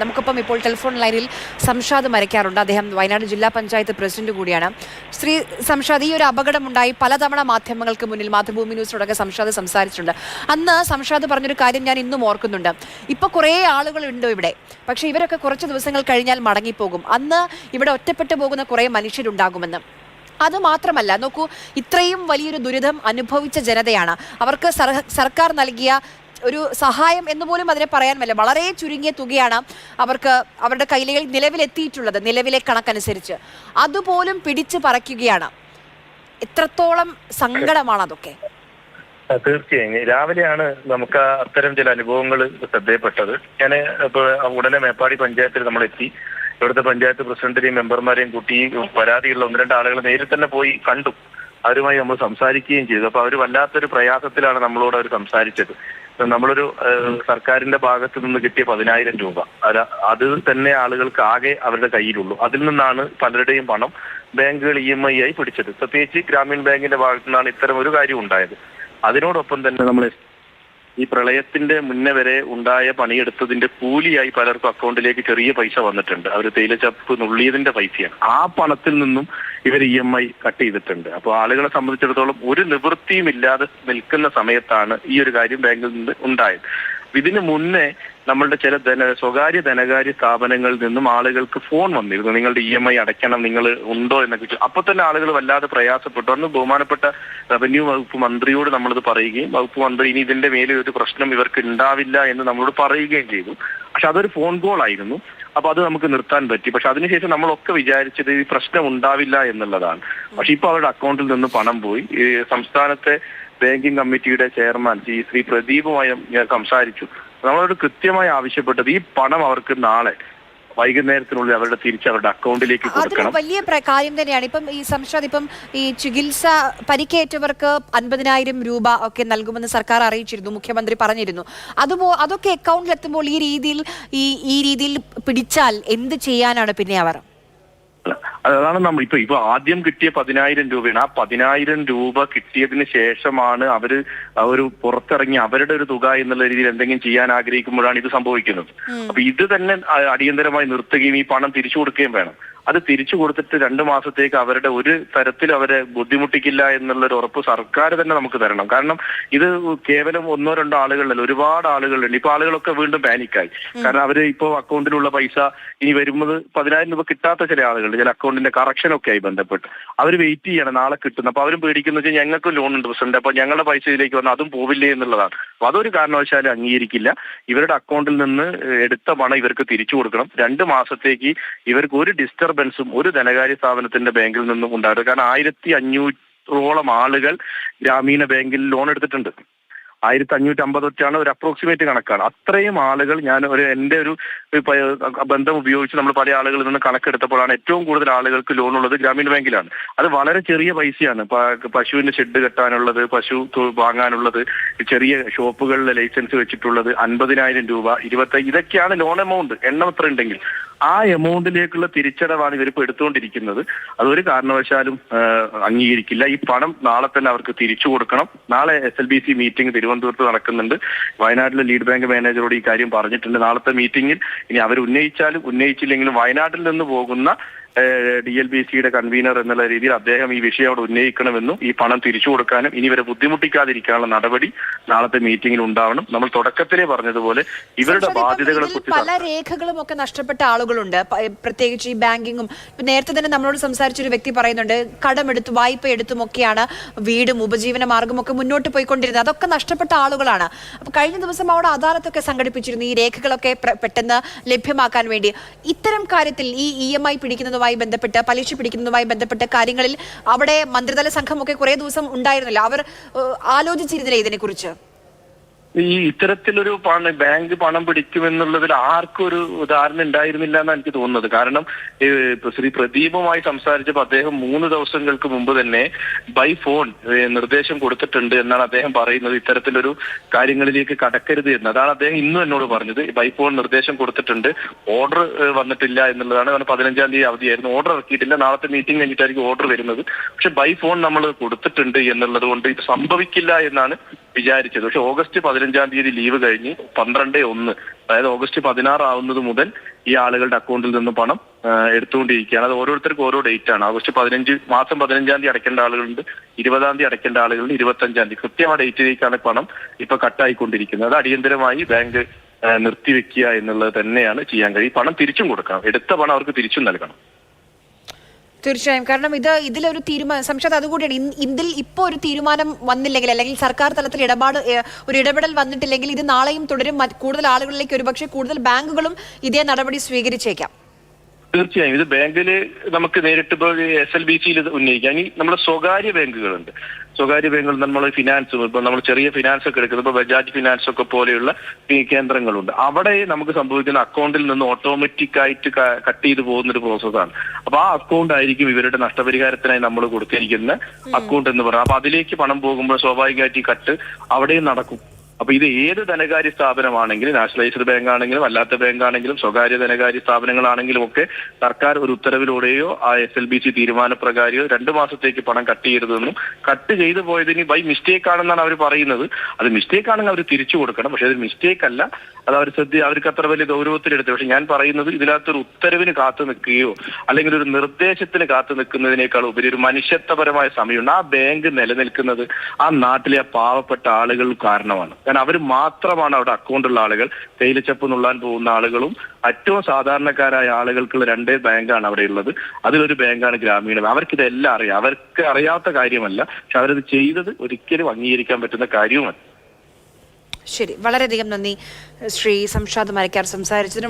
നമുക്കിപ്പം ഇപ്പോൾ ടെലിഫോൺ ലൈനിൽ സംഷാദ് മരക്കാറുണ്ട്. അദ്ദേഹം വയനാട് ജില്ലാ പഞ്ചായത്ത് പ്രസിഡന്റ് കൂടിയാണ്. ശ്രീ സംഷാദ്, ഈ ഒരു അപകടമുണ്ടായി പലതവണ മാധ്യമങ്ങൾക്ക് മുന്നിൽ മാതൃഭൂമി ന്യൂസിനോടൊക്കെ സംഷാദ് സംസാരിച്ചിട്ടുണ്ട്. അന്ന് സംഷാദ് പറഞ്ഞൊരു കാര്യം ഞാൻ ഇന്നും ഓർക്കുന്നുണ്ട്. ഇപ്പൊ കുറേ ആളുകളുണ്ട് ഇവിടെ, പക്ഷെ ഇവരൊക്കെ കുറച്ച് ദിവസങ്ങൾ കഴിഞ്ഞാൽ മടങ്ങിപ്പോകും. അന്ന് ഇവിടെ ഒറ്റപ്പെട്ടു പോകുന്ന കുറേ മനുഷ്യരുണ്ടാകുമെന്ന്. അത് മാത്രമല്ല, നോക്കൂ, ഇത്രയും വലിയൊരു ദുരിതം അനുഭവിച്ച ജനതയാണ്. അവർക്ക് സർക്കാർ നൽകിയ ഒരു സഹായം എന്ന് പോലും അതിനെ പറയാൻ വല്ല, വളരെ ചുരുങ്ങിയ തുകയാണ് അവർക്ക് അവരുടെ കയ്യിൽ നിലവിലെത്തിയിട്ടുള്ളത്. നിലവിലെ കണക്കനുസരിച്ച് അതുപോലും പിടിച്ചു പറിക്കുകയാണ്. എത്രത്തോളം സങ്കടമാണ് അതൊക്കെ. തീർച്ചയായും രാവിലെയാണ് നമുക്ക് അത്തരം ചില അനുഭവങ്ങൾ ശ്രദ്ധയപ്പെട്ടത്. ഞാൻ ഇപ്പോൾ ഉടനെ മേപ്പാടി പഞ്ചായത്തിൽ നമ്മൾ എത്തി. ഇവിടുത്തെ പഞ്ചായത്ത് പ്രസിഡന്റിനെയും മെമ്പർമാരെയും കൂട്ടി പരാതിയുള്ള 1-2 ആളുകൾ നേരിൽ തന്നെ പോയി കണ്ടു. അവരുമായി നമ്മൾ സംസാരിക്കുകയും ചെയ്തു. അപ്പൊ അവർ വല്ലാത്തൊരു പ്രയാസത്തിലാണ് നമ്മളോട് അവർ സംസാരിച്ചത്. നമ്മളൊരു സർക്കാരിന്റെ ഭാഗത്ത് നിന്ന് കിട്ടിയ 10,000 രൂപ, അത് തന്നെ ആളുകൾക്ക് ആകെ അവരുടെ കയ്യിലുള്ളൂ. അതിൽ നിന്നാണ് പലരുടെയും പണം ബാങ്കുകൾ EMI ആയി പിടിച്ചത്. പ്രത്യേകിച്ച് ഗ്രാമീൺ ബാങ്കിന്റെ ഭാഗത്തു നിന്നാണ് ഇത്തരം ഒരു കാര്യം ഉണ്ടായത്. അതിനോടൊപ്പം തന്നെ നമ്മൾ ഈ പ്രളയത്തിന്റെ മുന്നേ വരെ ഉണ്ടായ പണിയെടുത്തതിന്റെ കൂലിയായി പലർക്കും അക്കൗണ്ടിലേക്ക് ചെറിയ പൈസ വന്നിട്ടുണ്ട്. അവർ തേയിലച്ചപ്പ് നുള്ളിയതിന്റെ പൈസയാണ്. ആ പണത്തിൽ നിന്നും ഇവർ EMI കട്ട് ചെയ്തിട്ടുണ്ട്. അപ്പോൾ ആളുകളെ സംബന്ധിച്ചിടത്തോളം ഒരു നിവൃത്തിയും ഇല്ലാതെ നിൽക്കുന്ന സമയത്താണ് ഈ ഒരു കാര്യം ബാങ്കിൽ നിന്ന് ഉണ്ടായത്. ഇതിനു മുന്നേ നമ്മളുടെ ചില സ്വകാര്യ ധനകാര്യ സ്ഥാപനങ്ങളിൽ നിന്നും ആളുകൾക്ക് ഫോൺ വന്നിരുന്നു, നിങ്ങളുടെ EMI അടയ്ക്കണം, നിങ്ങൾ ഉണ്ടോ എന്നൊക്കെ. അപ്പൊ തന്നെ ആളുകൾ വല്ലാതെ പ്രയാസപ്പെട്ടു. അന്ന് ബഹുമാനപ്പെട്ട റവന്യൂ വകുപ്പ് മന്ത്രിയോട് നമ്മളിത് പറയുകയും വകുപ്പ് മന്ത്രി ഇനി ഇതിന്റെ മേലെ ഒരു പ്രശ്നം ഇവർക്ക് ഉണ്ടാവില്ല എന്ന് നമ്മളോട് പറയുകയും ചെയ്തു. പക്ഷെ അതൊരു ഫോൺ കോൾ ആയിരുന്നു. അപ്പൊ അത് നമുക്ക് നിർത്താൻ പറ്റി. പക്ഷെ അതിനുശേഷം നമ്മളൊക്കെ വിചാരിച്ചത് ഈ പ്രശ്നം ഉണ്ടാവില്ല എന്നുള്ളതാണ്. പക്ഷെ ഇപ്പൊ അവരുടെ അക്കൗണ്ടിൽ നിന്ന് പണം പോയി. സംസ്ഥാനത്തെ ബാങ്കിങ് കമ്മിറ്റിയുടെ ചെയർമാൻ ശ്രീ പ്രദീപുമായി ഞാൻ സംസാരിച്ചു. നമ്മളോട് കൃത്യമായി ആവശ്യപ്പെട്ടത് ഈ പണം അവർക്ക് നാളെ വൈകുന്നേരത്തിനുള്ളിൽ അവരുടെ അക്കൗണ്ടിലേക്ക് കൊടുക്കണം. വലിയ കാര്യം തന്നെയാണ്. ഇപ്പം ഈ സംഷാദ്, ഇപ്പം ഈ ചികിത്സ പരിക്കേറ്റവർക്ക് 50,000 രൂപ ഒക്കെ നൽകുമെന്ന് സർക്കാർ അറിയിച്ചിരുന്നു, മുഖ്യമന്ത്രി പറഞ്ഞിരുന്നു. അതൊക്കെ അക്കൗണ്ടിൽ എത്തുമ്പോൾ ഈ രീതിയിൽ പിടിച്ചാൽ എന്ത് ചെയ്യാനാണ് പിന്നെ അവർ? അതാണ് നമ്മൾ ഇപ്പൊ ആദ്യം കിട്ടിയ 10,000 രൂപയാണ്. ആ 10,000 രൂപ കിട്ടിയതിന് ശേഷമാണ് അവര് പുറത്തിറങ്ങി അവരുടെ ഒരു തുക എന്നുള്ള രീതിയിൽ എന്തെങ്കിലും ചെയ്യാൻ ആഗ്രഹിക്കുമ്പോഴാണ് ഇത് സംഭവിക്കുന്നത്. അപ്പൊ ഇത് തന്നെ അടിയന്തരമായി നിർത്തുകയും ഈ പണം തിരിച്ചു കൊടുക്കുകയും വേണം. അത് തിരിച്ചു കൊടുത്തിട്ട് 2 മാസത്തേക്ക് അവരുടെ ഒരു തരത്തിൽ അവരെ ബുദ്ധിമുട്ടിക്കില്ല എന്നുള്ളൊരു ഉറപ്പ് സർക്കാർ തന്നെ നമുക്ക് തരണം. കാരണം ഇത് കേവലം 1-2 ആളുകളിലല്ല, ഒരുപാട് ആളുകളുണ്ട്. ഇപ്പൊ ആളുകളൊക്കെ വീണ്ടും പാനിക്കായി. കാരണം അവര് ഇപ്പോ അക്കൗണ്ടിലുള്ള പൈസ ഇനി വരുന്നത് 10,000 രൂപ കിട്ടാത്ത ചില ആളുകളുണ്ട്. ചില അക്കൗണ്ടിന്റെ കറക്ഷനൊക്കെ ആയി ബന്ധപ്പെട്ട് അവർ വെയിറ്റ് ചെയ്യണം നാളെ കിട്ടുന്നു. അപ്പൊ അവരും പേടിക്കുന്ന വെച്ചാൽ ഞങ്ങൾക്ക് ലോൺ ഉണ്ട് പ്രസിഡന്റ്, അപ്പൊ ഞങ്ങളുടെ പൈസ ഇതിലേക്ക് വന്നാൽ അതും പോവില്ലേ എന്നുള്ളതാണ്. അപ്പൊ അതൊരു കാരണവശാലും അംഗീകരിക്കില്ല. ഇവരുടെ അക്കൗണ്ടിൽ നിന്ന് എടുത്ത പണം ഇവർക്ക് തിരിച്ചു കൊടുക്കണം. 2 മാസത്തേക്ക് ഇവർക്ക് ഒരു ഡിസ്റ്റർബൻസും ഒരു ധനകാര്യ സ്ഥാപനത്തിന്റെ ബാങ്കിൽ നിന്നും ഉണ്ടായിരുന്നു. കാരണം 1,500ഓളം ആളുകൾ ഗ്രാമീണ ബാങ്കിൽ ലോൺ എടുത്തിട്ടുണ്ട്. 1,550 ഒരു അപ്രോക്സിമേറ്റ് കണക്കാണ്. അത്രയും ആളുകൾ എന്റെ ഒരു ബന്ധം ഉപയോഗിച്ച് നമ്മൾ പല ആളുകളിൽ നിന്ന് കണക്കെടുത്തപ്പോഴാണ് ഏറ്റവും കൂടുതൽ ആളുകൾക്ക് ലോൺ ഉള്ളത് ഗ്രാമീണ ബാങ്കിലാണ്. അത് വളരെ ചെറിയ പൈസയാണ്. പശുവിന്റെ ഷെഡ് കെട്ടാനുള്ളത്, പശു വാങ്ങാനുള്ളത്, ചെറിയ ഷോപ്പുകളിലെ ലൈസൻസ് വെച്ചിട്ടുള്ളത്, 50,000 രൂപ, 25, ഇതൊക്കെയാണ് ലോൺ എമൗണ്ട്. എണ്ണം എത്ര ഉണ്ടെങ്കിൽ ആ എമൗണ്ടിലേക്കുള്ള തിരിച്ചടവാണ് ഇവരിപ്പോ എടുത്തുകൊണ്ടിരിക്കുന്നത്. അതൊരു കാരണവശാലും അംഗീകരിക്കില്ല. ഈ പണം നാളെ തന്നെ അവർക്ക് തിരിച്ചു കൊടുക്കണം. നാളെ SLBC മീറ്റിംഗ് തിരുവനന്തപുരത്ത് നടക്കുന്നുണ്ട്. വയനാട്ടിലെ ലീഡ് ബാങ്ക് മാനേജറോട് ഈ കാര്യം പറഞ്ഞിട്ടുണ്ട്. നാളത്തെ മീറ്റിംഗിൽ ഇനി അവർ ഉന്നയിച്ചില്ലെങ്കിലും വയനാട്ടിൽ നിന്ന് പോകുന്ന DLBCയുടെ കൺവീനർ എന്നുള്ള രീതിയിൽ അദ്ദേഹം ഈ വിഷയം അവിടെ ഉന്നയിക്കണമെന്നും ഈ പണം തിരിച്ചു കൊടുക്കാനും ഇനി ഇവരെ ബുദ്ധിമുട്ടിക്കാതിരിക്കാനുള്ള നടപടി നാളത്തെ മീറ്റിംഗിൽ ഉണ്ടാവണം. നമ്മൾ തുടക്കത്തിലേ പറഞ്ഞതുപോലെ ഇവരുടെ ബാധ്യതകളെ കുറിച്ച് പല രേഖകളും ഒക്കെ നഷ്ടപ്പെട്ട ആളുകളുണ്ട്, പ്രത്യേകിച്ച് ഈ ബാങ്കിങ്ങും. നേരത്തെ തന്നെ നമ്മളോട് സംസാരിച്ചൊരു വ്യക്തി പറയുന്നുണ്ട്, കടമെടുത്തും വായ്പ എടുത്തുമൊക്കെയാണ് വീടും ഉപജീവന മാർഗമൊക്കെ മുന്നോട്ട് പോയിക്കൊണ്ടിരുന്നത്. അതൊക്കെ നഷ്ടപ്പെട്ട ആളുകളാണ്. അപ്പൊ കഴിഞ്ഞ ദിവസം അവിടെ അദാലത്തൊക്കെ സംഘടിപ്പിച്ചിരുന്നു ഈ രേഖകളൊക്കെ പെട്ടെന്ന് ലഭ്യമാക്കാൻ വേണ്ടി. ഇത്തരം കാര്യത്തിൽ ഈ EMI പിടിക്കുന്നത് ബന്ധപ്പെട്ട്, പലിശ പിടിക്കുന്നതുമായി ബന്ധപ്പെട്ട കാര്യങ്ങളിൽ അവിടെ മന്ത്രിതല സംഘമൊക്കെ കുറെ ദിവസം ഉണ്ടായിരുന്നില്ല. അവർ ആലോചിച്ചിരുന്നില്ല ഇതിനെക്കുറിച്ച്? ഈ ഇത്തരത്തിലൊരു ബാങ്ക് പണം പിടിക്കുമെന്നുള്ളതിൽ ആർക്കും ഒരു ധാരണ ഉണ്ടായിരുന്നില്ല എന്നാണ് എനിക്ക് തോന്നുന്നത്. കാരണം ശ്രീ പ്രദീപുമായി സംസാരിച്ചപ്പോൾ അദ്ദേഹം 3 ദിവസങ്ങൾക്ക് മുമ്പ് തന്നെ ബൈ ഫോൺ നിർദ്ദേശം കൊടുത്തിട്ടുണ്ട് എന്നാണ് അദ്ദേഹം പറയുന്നത്. ഇത്തരത്തിലൊരു കാര്യങ്ങളിലേക്ക് കടക്കരുത് എന്ന്. അതാണ് അദ്ദേഹം ഇന്നും എന്നോട് പറഞ്ഞത്. ബൈ ഫോൺ നിർദ്ദേശം കൊടുത്തിട്ടുണ്ട്, ഓർഡർ വന്നിട്ടില്ല എന്നുള്ളതാണ്. കാരണം 15-ാം തീയതി അവധിയായിരുന്നു, ഓർഡർ ഇറക്കിയിട്ടില്ല. നാളത്തെ മീറ്റിംഗ് കഴിഞ്ഞിട്ടായിരിക്കും ഓർഡർ വരുന്നത്. പക്ഷെ ബൈ ഫോൺ നമ്മൾ കൊടുത്തിട്ടുണ്ട് എന്നുള്ളത് കൊണ്ട് ഇത് സംഭവിക്കില്ല എന്നാണ് വിചാരിച്ചത്. പക്ഷെ ഓഗസ്റ്റ് 15 ലീവ് കഴിഞ്ഞ് 12/1, അതായത് ഓഗസ്റ്റ് 16 ആവുന്നത് മുതൽ ഈ ആളുകളുടെ അക്കൗണ്ടിൽ നിന്ന് പണം എടുത്തുകൊണ്ടിരിക്കുകയാണ്. അത് ഓരോരുത്തർക്കും ഓരോ ഡേറ്റ് ആണ്. ഓഗസ്റ്റ് 15 മാസം 15 അടയ്ക്കേണ്ട ആളുകളുണ്ട്, 20 അടയ്ക്കേണ്ട ആളുകളുണ്ട്, 25 കൃത്യം ആ ഡേറ്റിലേക്കാണ് പണം ഇപ്പൊ കട്ടായിക്കൊണ്ടിരിക്കുന്നത്. അത് അടിയന്തരമായി ബാങ്ക് നിർത്തിവെക്കുക എന്നുള്ളത് തന്നെയാണ് ചെയ്യാൻ കഴിയും. പണം തിരിച്ചും കൊടുക്കണം, എടുത്ത പണം അവർക്ക് തിരിച്ചും നൽകണം. തീർച്ചയായും. കാരണം ഇതിലൊരു തീരുമാനം സംശയം അതുകൂടിയാണ്. ഇതിൽ ഇപ്പോൾ ഒരു തീരുമാനം വന്നില്ലെങ്കിൽ, അല്ലെങ്കിൽ സർക്കാർ തലത്തിൽ ഒരു ഇടപെടൽ വന്നിട്ടില്ലെങ്കിൽ ഇത് നാളെയും തുടരും. കൂടുതൽ ആളുകളിലേക്ക് ഒരുപക്ഷെ കൂടുതൽ ബാങ്കുകളും ഇതേ നടപടി സ്വീകരിച്ചേക്കാം. തീർച്ചയായും ഇത് ബാങ്കില് നമുക്ക് നേരിട്ട് ഇപ്പോൾ SLBCയിൽ ഉന്നയിക്കാം. ഇനി നമ്മുടെ സ്വകാര്യ ബാങ്കുകളുണ്ട്. സ്വകാര്യ ബാങ്കുകൾ നമ്മൾ ഫിനാൻസ്, ഇപ്പൊ നമ്മൾ ചെറിയ ഫിനാൻസ് ഒക്കെ എടുക്കുന്നത്, ഇപ്പൊ ബജാജ് ഫിനാൻസ് ഒക്കെ പോലെയുള്ള കേന്ദ്രങ്ങളുണ്ട്. അവിടെ നമുക്ക് സംഭവിക്കുന്ന അക്കൗണ്ടിൽ നിന്ന് ഓട്ടോമാറ്റിക് ആയിട്ട് കട്ട് ചെയ്ത് പോകുന്ന ഒരു പ്രോസസ്സാണ്. അപ്പൊ ആ അക്കൗണ്ട് ആയിരിക്കും ഇവരുടെ നഷ്ടപരിഹാരത്തിനായി നമ്മൾ കൊടുത്തിരിക്കുന്ന അക്കൗണ്ട് എന്ന് പറയുന്നത്. അപ്പൊ അതിലേക്ക് പണം പോകുമ്പോൾ സ്വാഭാവികമായിട്ട് ഈ കട്ട് അവിടെയും നടക്കും. അപ്പൊ ഇത് ഏത് ധനകാര്യ സ്ഥാപനമാണെങ്കിലും, നാഷണലൈസ്ഡ് ബാങ്ക് ആണെങ്കിലും അല്ലാത്ത ബാങ്ക് ആണെങ്കിലും സ്വകാര്യ ധനകാര്യ സ്ഥാപനങ്ങളാണെങ്കിലും ഒക്കെ സർക്കാർ ഒരു ഉത്തരവിലൂടെയോ ആ SLBC തീരുമാനപ്രകാരമോ 2 മാസത്തേക്ക് പണം കട്ട് ചെയ്യരുതെന്നും, കട്ട് ചെയ്തു പോയതിന് ബൈ മിസ്റ്റേക്ക് ആണെന്നാണ് അവർ പറയുന്നത്. അത് മിസ്റ്റേക്ക് ആണെങ്കിൽ അവർ തിരിച്ചു കൊടുക്കണം. പക്ഷെ അത് മിസ്റ്റേക്ക് അല്ല, അത് അവർക്ക് അത്ര വലിയ ഗൗരവത്തിലെടുത്ത്. പക്ഷെ ഞാൻ പറയുന്നത് ഇതിനകത്തൊരു ഉത്തരവിന് കാത്തു നിൽക്കുകയോ അല്ലെങ്കിൽ ഒരു നിർദ്ദേശത്തിന് കാത്തു നിൽക്കുന്നതിനേക്കാൾ ഉപരി ഒരു മനുഷ്യത്വപരമായ സമയമുണ്ട്. ആ ബാങ്ക് നിലനിൽക്കുന്നത് ആ നാട്ടിലെ ആ പാവപ്പെട്ട ആളുകൾ കാരണമാണ്. കാരണം അവർ മാത്രമാണ് അവിടെ അക്കൗണ്ടുള്ള ആളുകൾ. തേയിലച്ചപ്പ് നുള്ളാൻ പോകുന്ന ആളുകളും ഏറ്റവും സാധാരണക്കാരായ ആളുകൾക്കുള്ള 2 ബാങ്കാണ് അവിടെ ഉള്ളത്. അതിലൊരു ബാങ്കാണ് ഗ്രാമീണ. അവർക്ക് ഇതെല്ലാം അറിയാം. അവർക്ക് അറിയാത്ത കാര്യമല്ല, പക്ഷെ അവരത് ചെയ്തത് ഒരിക്കലും അംഗീകരിക്കാൻ പറ്റുന്ന കാര്യവുമല്ല. ശരി, വളരെയധികം നന്ദി ശ്രീ സംഷാദ് മരക്കാർ സംസാരിച്ചതിന്.